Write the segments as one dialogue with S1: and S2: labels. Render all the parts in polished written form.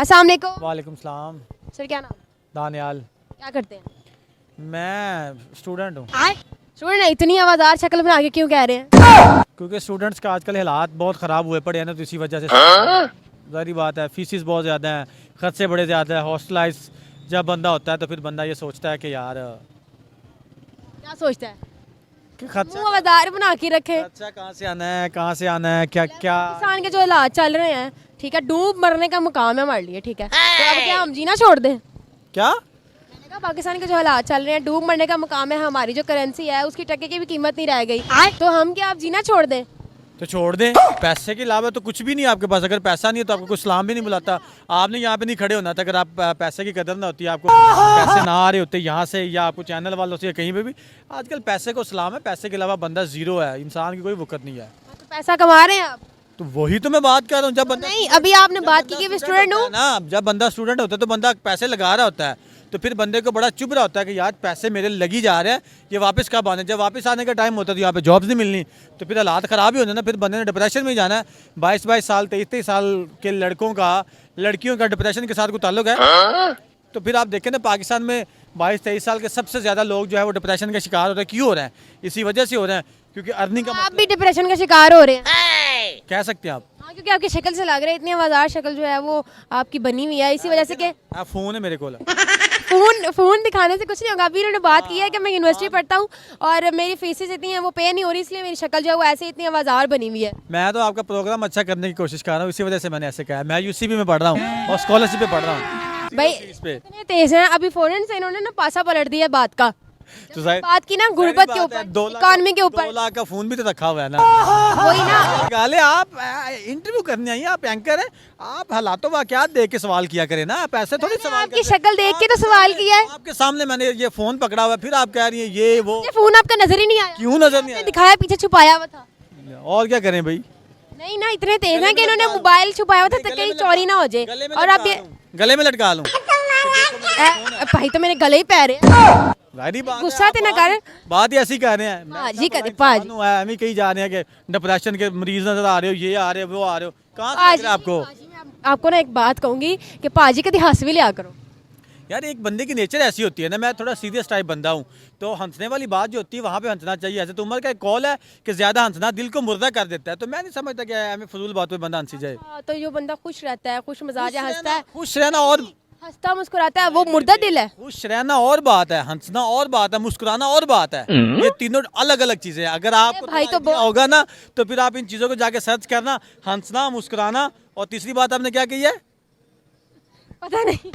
S1: अस्सलाम वालेकुम।
S2: वालेकुम सलाम।
S1: सर क्या नाम?
S2: दानियाल।
S1: क्या करते हैं?
S2: मैं स्टूडेंट हूँ।
S1: स्टूडेंट, इतनी आवाज़दार शक्ल बना के क्यों कह रहे हैं?
S2: क्योंकि स्टूडेंट्स का आजकल हालात बहुत ख़राब हुए पड़े हैं ना, तो इसी वजह से ज़ाहिर बात है, फीसिस बहुत ज़्यादा हैं, खर्चे बड़े ज़्यादा है। हॉस्टलाइज जब बंदा होता है तो फिर बंदा ये सोचता है कि यार
S1: क्या सोचता है?
S2: कि खर्चा
S1: मुंह आवाज़दार बना के रखे।
S2: खर्चा कहाँ से आना है, कहाँ से आना है, क्या क्या।
S1: पाकिस्तान के जो हालात चल रहे हैं, ठीक है, डूब मरने का मुकाम है हमारे लिए, ठीक है, तो अब क्या हम जीना छोड़ दें?
S2: क्या
S1: मैंने कहा पाकिस्तान के जो हालात चल रहे हैं, डूब मरने का मुकाम है, हमारी जो करेंसी है उसकी टके की भी कीमत नहीं रह गई, तो हम क्या अब जीना छोड़ दें?
S2: तो छोड़ दें। पैसे के अलावा तो कुछ भी नहीं है आपके पास। अगर पैसा नहीं है तो आपको कोई सलाम भी नहीं बुलाता। आपने यहाँ पे नहीं खड़े होना था अगर आप पैसे की कदर ना होती, आपको पैसे ना आ रहे होते यहाँ से, या आपको चैनल वालों से, या कहीं पे भी। आजकल पैसे को सलाम है, पैसे के अलावा बंदा जीरो है, इंसान की कोई वक़्त नहीं है।
S1: तो पैसा कमा रहे हैं आप?
S2: तो वही तो मैं बात कर रहा हूँ। जब बंदा
S1: नहीं, अभी आपने बात की कि स्टूडेंट हूँ
S2: ना, जब बंदा स्टूडेंट होता है तो बंदा पैसे लगा रहा होता है, तो फिर बंदे को बड़ा चुभ रहा होता है कि यार पैसे मेरे लगी जा रहे हैं, ये वापस कब आने। जब वापस आने का टाइम होता है तो यहाँ पे जॉब्स नहीं मिलनी, तो फिर हालात ख़राब ही होने ना। फिर बंदे ने डिप्रेशन में ही जाना है। 22-22 साल 23-23 साल के लड़कों का, लड़कियों का डिप्रेशन के साथ कोई ताल्लुक है? तो फिर आप देखें ना, पाकिस्तान में 22-23 साल के सबसे ज़्यादा लोग जो है वो डिप्रेशन का शिकार हो रहे हैं। क्यों हो रहे हैं? इसी वजह से हो रहे हैं क्योंकि अर्निंग का
S1: आप भी डिप्रेशन का शिकार हो रहे हैं।
S2: कह सकते हैं आप।
S1: हाँ, क्योंकि आपकी शक्ल से लग रहा है, इतनी आवाज़दार शक्ल जो है वो आपकी बनी हुई है, इसी वजह से कि
S2: आप फ़ोन है मेरे को।
S1: फोन दिखाने से कुछ नहीं होगा। अभी उन्होंने बात की है कि मैं यूनिवर्सिटी पढ़ता हूँ और मेरी फीसेस इतनी हैं वो पे नहीं हो रही, इसलिए मेरी शक्ल जो है वो ऐसे इतनी आवाज़दार बनी हुई है।
S2: मैं तो आपका प्रोग्राम अच्छा करने की कोशिश कर रहा हूँ, इसी वजह से मैंने ऐसे कहा। मैं यूसीबी में पढ़ रहा हूँ और स्कॉलरशिप पे पढ़ रहा हूँ।
S1: भाई
S2: पे
S1: इतने तेज हैं, अभी फौरन से इन्होंने ना पासा पलट दिया बात का।
S2: तो जाहिर-
S1: बात की ना गुर्बत के ऊपर,
S2: 2 लाख
S1: इकॉनमी के
S2: 2
S1: ऊपर,
S2: लाख का फोन भी तो रखा हुआ है ना।
S1: वही ना।
S2: गाले आप इंटरव्यू करने आई हैं, आप एंकर हैं, आप हालातों वाकयात देख के सवाल किया करें ना, आप ऐसे थोड़ी सवाल
S1: आपकी शक्ल देख के तो सवाल किया है।
S2: आपके सामने मैंने ये फोन पकड़ा हुआ है, फिर आप कह रही हैं ये वो।
S1: ये फोन आपका नजर ही नहीं आया।
S2: क्यों नजर नहीं
S1: आपने
S2: आया?
S1: दिखाया पीछे छुपाया हुआ था।
S2: और क्या करें भाई?
S1: नहीं ना, इतने तेज हैं कि इन्होंने मोबाइल छुपाया हुआ था ताकि कहीं चोरी ना हो जाए। और अब ये
S2: गले में लटका लूं?
S1: भाई तो मेरे गले ही पै रहे हैं।
S2: जाहिर बात है,
S1: गुस्सा
S2: आप
S1: तो ना कर।
S2: बात ही ऐसी कर रहे हैं।
S1: पाजी कदे पाजी।
S2: हम ही कहीं जा रहे हैं कि डिप्रेशन के मरीज नजर आ रहे हो, ये आ रहे हो, वो आ रहे हो। कहाँ से लग रहा है आपको?
S1: पाजी, मैं आपको ना एक बात कहूंगी कि पाजी कभी हंस भी लिया करो।
S2: यार एक बंदे की नेचर ऐसी होती है ना, मैं थोड़ा सीरियस टाइप बंदा हूँ, तो हंसने वाली बात जो होती है वहाँ पे हंसना चाहिए। ऐसे तो उम्र का एक कॉल है कि ज़्यादा हंसना दिल को मुर्दा कर देता है, तो मैं नहीं समझता कि हमें फजूल बात पे बंदा हंसी जाए।
S1: हाँ, तो जो बंदा खुश रहता है, खुश मिजाज है, हंसता है,
S2: खुश रहना और
S1: हंसता मुस्कुराता है, वो मुर्दा दिल है।
S2: खुश रहना और बात है, हंसना और बात है, मुस्कुराना और बात है। ये तीनों अलग अलग चीज़ें हैं। अगर आपको
S1: भाई तो
S2: idea होगा ना, तो फिर आप इन चीज़ों को जाके सर्च करना, हंसना, मुस्कुराना। और तीसरी बात आपने क्या कही है?
S1: पता नहीं।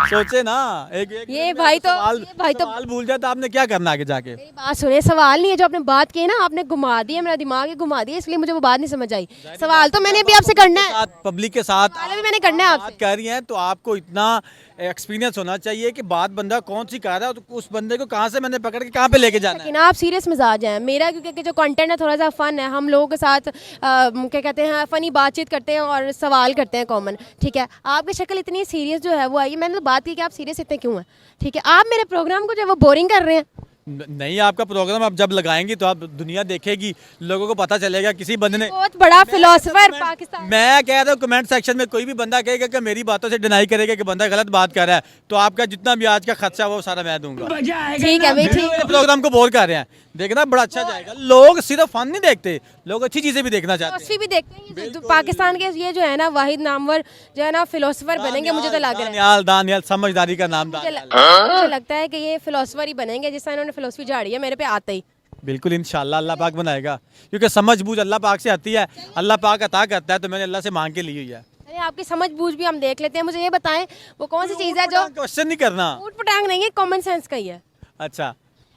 S2: सोचे ना। एक
S1: ये भाई तो
S2: सवाल भूल जाए तो आपने क्या करना आगे जाके?
S1: मेरी बात सुने, सवाल नहीं है जो आपने बात की है ना, आपने घुमा दिया, मेरा दिमाग ही घुमा दिया, इसलिए मुझे वो बात नहीं समझ आई। सवाल तो मैंने भी आपसे करना है,
S2: पब्लिक के साथ
S1: सवाल भी मैंने करना है
S2: बात
S1: आपसे।
S2: कर रही हैं, तो आपको इतना एक्सपीरियंस होना चाहिए कि बात बंदा कौन सी कर रहा है, तो उस बंदे को कहाँ से मैंने पकड़ के कहाँ पे लेके जाना है।
S1: लेकिन आप सीरियस मिजाज हैं, मेरा क्योंकि जो कंटेंट है थोड़ा सा फन है, हम लोगों के साथ क्या कहते हैं फनी बातचीत करते हैं और सवाल करते हैं कॉमन, ठीक है। आपकी शक्ल इतनी सीरियस जो है वो आई, मैंने तो बात की कि आप सीरियस इतने क्यों हैं, ठीक है। आप मेरे प्रोग्राम को जो है वो बोरिंग कर रहे हैं।
S2: नहीं, आपका प्रोग्राम आप जब लगाएंगी तो आप दुनिया देखेगी, लोगों को पता चलेगा किसी बंदे ने।
S1: बहुत बड़ा फिलोसफर पाकिस्तान।
S2: मैं कह रहा हूँ कमेंट सेक्शन में कोई भी बंदा कहेगा कि मेरी बातों से डिनाई करेगा कि बंदा गलत बात कर रहा है, तो आपका जितना भी आज का खर्चा वो सारा मैं दूंगा।
S1: ठीक है भाई, ठीक है।
S2: प्रोग्राम को बोर कर रहे हैं, देखना बड़ा अच्छा जाएगा। लोग सिर्फ फन नहीं देखते, लोग अच्छी चीजें भी देखना चाहते हैं।
S1: फिलोसफी भी देखते हैं, ये पाकिस्तान के ये जो है ना वाहिद नामवर जो है ना फिलोसफर बनेंगे, मुझे तो लग रहा है।
S2: दानियाल समझदारी का नाम
S1: मुझे
S2: दानियाल।
S1: मुझे लगता है कि ये फिलोसफर ही बनेंगे, जिस तरह इन्होंने फिलोसफी झाड़ी है मेरे पे आते ही।
S2: बिल्कुल इंशाल्लाह अल्लाह पाक बनाएगा, क्योंकि समझ बूझ अल्लाह पाक से आती है, अल्लाह पाक अता करता है, तो मैंने अल्लाह से मांग के ली हुई है।
S1: अरे आपकी समझ बूझ भी हम देख लेते हैं, मुझे ये बताएं वो कौन सी चीज़ है जो
S2: क्वेश्चन नहीं करना।
S1: ऊट पटांग नहीं है, कॉमन सेंस का ही है।
S2: अच्छा,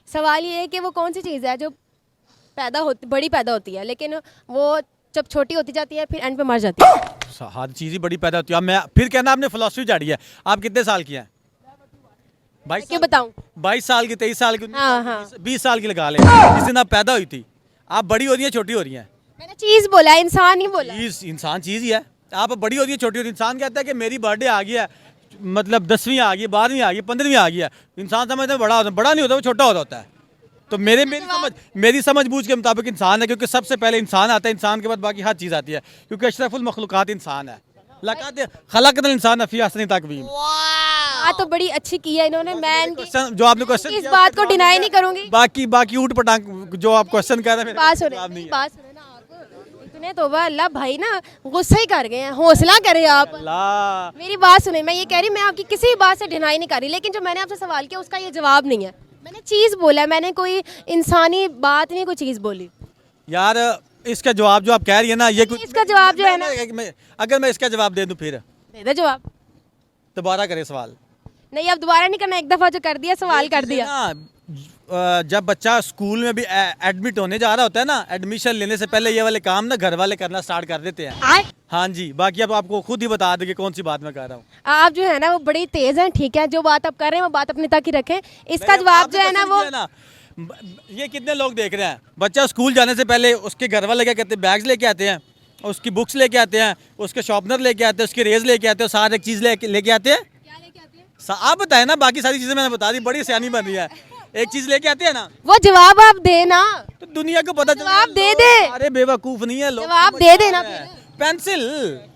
S1: सवाल ये है कि वो कौन सी चीज़ है जो बड़ी पैदा होती है, लेकिन वो जब छोटी होती जाती है फिर एंड पे मर जाती है।
S2: हर चीज़ ही बड़ी पैदा होती है। अब मैं फिर कहना आपने फिलोसफी झाड़ी है। आप कितने साल की हैं? 22
S1: क्यों बताऊं?
S2: 22 साल की, 23 साल की,
S1: हाँ, हाँ।
S2: 20 साल की लगा ले। जिस दिन आप पैदा हुई थी, आप बड़ी हो रही हैं, छोटी हो रही हैं?
S1: मैंने चीज़ बोला, इंसान ही बोला।
S2: चीज़, इंसान चीज़ ही है। आप बड़ी हो रही है, छोटी हो रही है। इंसान कहता है कि मेरी बर्थडे आ गई है, मतलब 10वीं आ गई, 12वीं आ गई, 15वीं आ गई है। इंसान समझता है बड़ा होता है, बड़ा नहीं होता, वो छोटा होता है। तो मेरी समझ बूझ के मुताबिक इंसान है, क्योंकि सबसे पहले इंसान आता है, इंसान के बाद बाकी हर चीज़ आती है, क्योंकि अशरफुल मखलूक़ात इंसान है। लकात खलकल इंसान फी अहसनी तकवीम।
S1: बात तो बड़ी अच्छी की है इन्होंने, मैं इनकी
S2: क्वेश्चन जो आपने क्वेश्चन
S1: इस बात को डिनाई नहीं करूंगी।
S2: बाकी ऊट पटांग जो आप क्वेश्चन कर रहे हैं
S1: बात सुने,
S2: जवाब नहीं है।
S1: बात सुने ना आप, इतने तो अल्लाह भाई ना गुस्सा ही कर गए हैं, हौसला करें आप।
S2: अल्लाह
S1: मेरी बात सुने, मैं ये कह रही मैं आपकी किसी भी बात से डिनाई नहीं कर रही, लेकिन जो मैंने आपसे सवाल किया उसका ये जवाब नहीं है। मैंने चीज़ बोला है, मैंने कोई इंसानी बात नहीं, कोई चीज़ बोली।
S2: यार इसका जवाब जो आप कह रही है ना, ये कुछ
S1: इसका जवाब जो है ना,
S2: अगर मैं इसका जवाब दे दूं फिर
S1: दे दो जवाब।
S2: दोबारा करें सवाल।
S1: नहीं अब दोबारा नहीं करना, एक दफ़ा जो कर दिया सवाल कर दिया।
S2: ना जब बच्चा स्कूल में भी एडमिट होने जा रहा होता है ना, एडमिशन लेने से पहले ये वाले काम ना घर वाले करना स्टार्ट कर देते हैं।
S1: आए
S2: हाँ जी, बाकी अब आपको खुद ही बता देंगे कौन सी बात मैं कर रहा हूँ।
S1: आप जो है ना वो बड़ी तेज़ हैं, ठीक है, जो बात आप कर रहे हैं वो बात अपने तक ही रखें। इसका जवाब जो है ना वो,
S2: ये कितने लोग देख रहे हैं, बच्चा स्कूल जाने से पहले उसके घर वाले क्या कहते हैं, बैग्स लेके आते हैं, उसकी बुक्स लेके आते हैं, उसके शॉर्पनर लेके आते हैं, उसकी रेज लेके आते हैं, सारी चीज़ लेके आते हैं।
S1: क्या लेके आते हैं?
S2: आप बताए ना, बाकी सारी चीज़ें मैंने बता दी, बड़ी सियानी बन रही है। एक चीज़ लेके आते हैं ना,
S1: वो जवाब आप देना,
S2: तो दुनिया को पता चला।
S1: जवाब दे दे।
S2: अरे बेवकूफ़ नहीं है लोग,
S1: जवाब दे देना फिर।
S2: पेंसिल।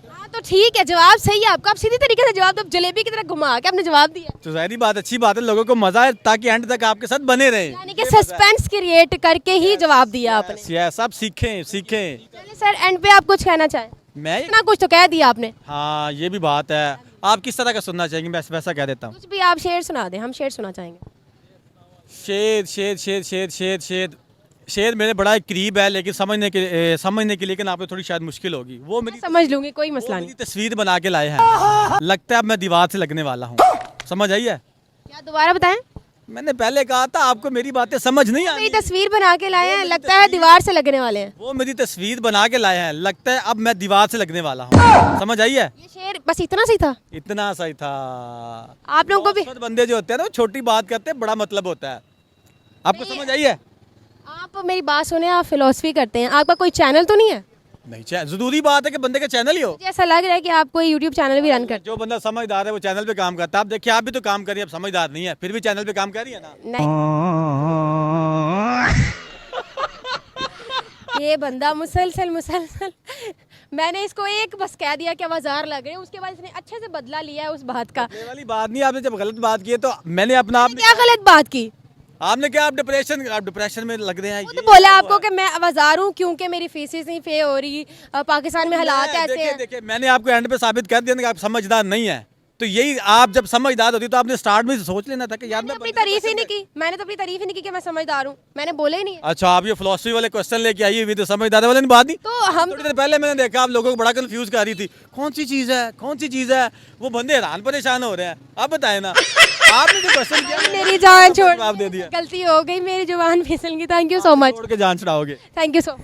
S1: हाँ तो ठीक है, जवाब सही है आपका, आप सीधी तरीके से जवाब दो, जलेबी की तरह घुमा के आपने जवाब दिया।
S2: तो जाहिर बात, अच्छी बात है, लोगों को मजा है ताकि एंड तक आपके साथ बने रहे।
S1: यानी कि सस्पेंस क्रिएट करके ही जवाब दिया आपने।
S2: यस, सब सीखें।
S1: चलिए सर, एंड पे आप कुछ कहना चाहें?
S2: मैं
S1: इतना कुछ तो कह दिया आपने।
S2: हाँ, ये भी बात है। आप किस तरह का सुनना चाहेंगे, मैं वैसा कह देता हूँ।
S1: कुछ भी आप शेर सुना दें, हम शेर सुना चाहेंगे।
S2: शेर शेर शेर शेर शेर शेर शेर मेरे बड़ा करीब है, लेकिन समझने के लेकिन आप पे थोड़ी शायद मुश्किल होगी। वो
S1: मैं समझ लूंगी, कोई
S2: वो
S1: मसला
S2: मेरी
S1: नहीं।
S2: तस्वीर बना के लाए हैं, लगता है अब मैं दीवार से लगने वाला हूँ। समझ आई है?
S1: क्या दोबारा बताएं?
S2: मैंने पहले कहा था आपको मेरी बातें समझ नहीं
S1: मेरी
S2: आई।
S1: तस्वीर बना के लाए हैं, लगता है दीवार से लगने वाले हैं।
S2: वो मेरी तस्वीर बना के लाए हैं, लगता है अब मैं दीवार से लगने वाला हूँ। समझ आई है?
S1: ये शेर बस इतना सी था?
S2: इतना सही था।
S1: आप लोगों को भी
S2: बहुत बंदे जो होते हैं ना, वो छोटी बात करते हैं, बड़ा मतलब होता है। आपको समझ आई है?
S1: आप मेरी बात सुने, आप फिलोसफी करते हैं, आपका कोई चैनल तो नहीं है?
S2: नहीं, जरूरी बात है कि बंदे का चैनल ही हो।
S1: मुझे ऐसा लग रहा है कि आप कोई यूट्यूब चैनल भी रन करते
S2: जो बंदा समझदार है वो चैनल पे काम करता है। आप देखिए, आप भी तो काम करिए, आप समझदार नहीं है फिर भी चैनल पे काम कर रही है ना।
S1: हैं। नहीं ये बंदा मुसलसल मैंने इसको एक बस कह दिया कि आवाज़ार लग रहे हैं, उसके बाद इसने अच्छे से बदला लिया है उस बात का।
S2: ये वाली बात नहीं, आपने जब गलत बात की है तो मैंने अपना आप
S1: क्या गलत बात की?
S2: आपने क्या, आप डिप्रेशन में लग रहे हैं।
S1: वो तो बोला आपको कि मैं आवाज़ार हूँ क्योंकि मेरी फीसेस नहीं पे हो रही, पाकिस्तान में हालात ऐसे हैं।
S2: देखिए, मैंने आपको एंड पे साबित कर दिया कि आप समझदार नहीं है। तो यही, आप जब समझदार होती तो आपने स्टार्ट में सोच लेना था कि यार
S1: मैंने
S2: मैं
S1: अपनी तारीफ ही नहीं की, मैंने तो अपनी तारीफ ही नहीं की कि मैं समझदार हूँ, मैंने बोला ही नहीं है।
S2: अच्छा, आप ये फिलोसफी वाले क्वेश्चन लेके आई हुई, तो समझदार वाले बात नहीं।
S1: तो हम
S2: थोड़ी देर पहले मैंने देखा आप लोगों को बड़ा कंफ्यूज कर रही थी, कौन सी चीज़ है। वो बंदे हैरान परेशान हो रहे हैं। आप बताए ना, आपने जो क्वेश्चन किया
S1: मेरी जान छोड़,
S2: जवाब दे दिया।
S1: गलती हो गई, मेरी जुबान फिसल गई। थैंक यू सो मच,
S2: छोड़ के जान छुड़ाओगे।
S1: Thank you so much.